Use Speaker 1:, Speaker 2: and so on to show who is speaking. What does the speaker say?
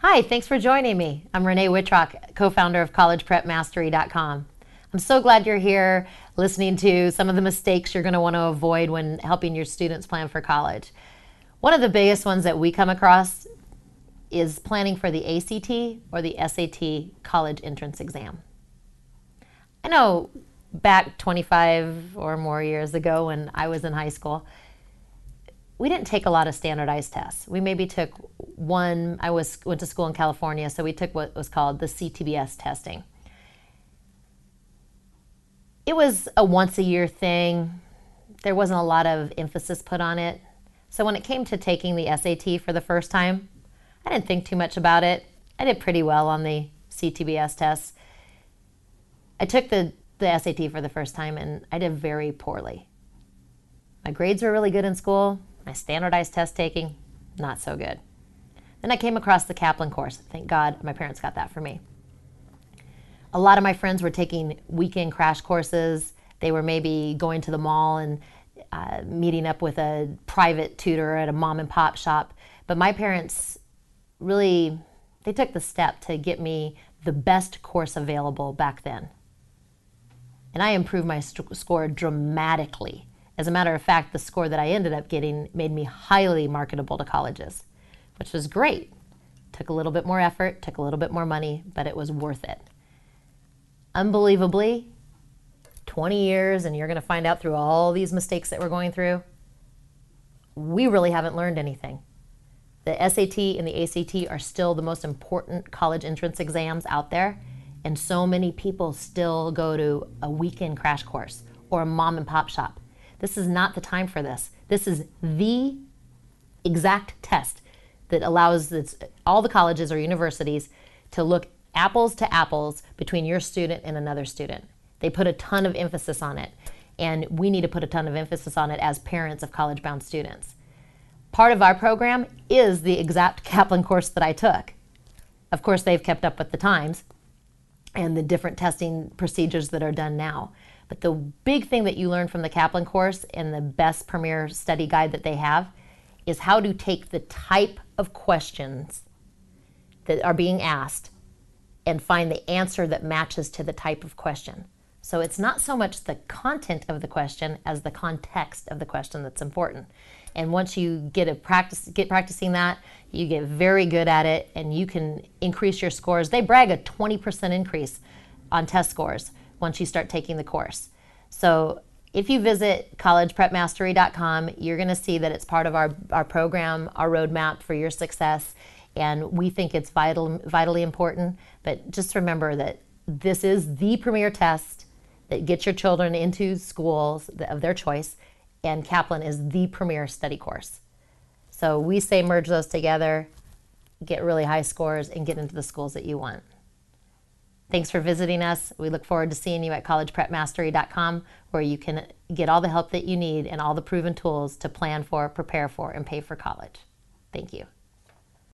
Speaker 1: Hi, thanks for joining me. I'm Renee Wittrock, co-founder of CollegePrepMastery.com. I'm so glad you're here listening to some of the mistakes you're going to want to avoid when helping your students plan for college. One of the biggest ones that we come across is planning for the ACT or the SAT college entrance exam. I know back 25 or more years ago when I was in high school, we didn't take a lot of standardized tests. We maybe took one. Went to school in California, so we took what was called the CTBS testing. It was a once a year thing. There wasn't a lot of emphasis put on it. So when it came to taking the SAT for the first time, I didn't think too much about it. I did pretty well on the CTBS tests. I took the SAT for the first time and I did very poorly. My grades were really good in school. My standardized test taking, not so good. Then I came across the Kaplan course. Thank God my parents got that for me. A lot of my friends were taking weekend crash courses. They were maybe going to the mall and meeting up with a private tutor at a mom and pop shop. But my parents really, they took the step to get me the best course available back then. And I improved my score dramatically. As a matter of fact, the score that I ended up getting made me highly marketable to colleges, which was great. Took a little bit more effort, took a little bit more money, but it was worth it. Unbelievably, 20 years, and you're going to find out through all these mistakes that we're going through, we really haven't learned anything. The SAT and the ACT are still the most important college entrance exams out there, and so many people still go to a weekend crash course or a mom and pop shop. This is not the time for this. This is the exact test that allows all the colleges or universities to look apples to apples between your student and another student. They put a ton of emphasis on it, and we need to put a ton of emphasis on it as parents of college-bound students. Part of our program is the exact Kaplan course that I took. Of course, they've kept up with the times and the different testing procedures that are done now. But the big thing that you learn from the Kaplan course and the best premier study guide that they have is how to take the type of questions that are being asked and find the answer that matches to the type of question. So it's not so much the content of the question as the context of the question that's important. And once you get practicing that, you get very good at it and you can increase your scores. They brag a 20% increase on test scores once you start taking the course. So if you visit collegeprepmastery.com, you're going to see that it's part of our program, our roadmap for your success, and we think it's vitally important. But just remember that this is the premier test that gets your children into schools of their choice, and Kaplan is the premier study course. So we say merge those together, get really high scores, and get into the schools that you want. Thanks for visiting us. We look forward to seeing you at collegeprepmastery.com, where you can get all the help that you need and all the proven tools to plan for, prepare for, and pay for college. Thank you.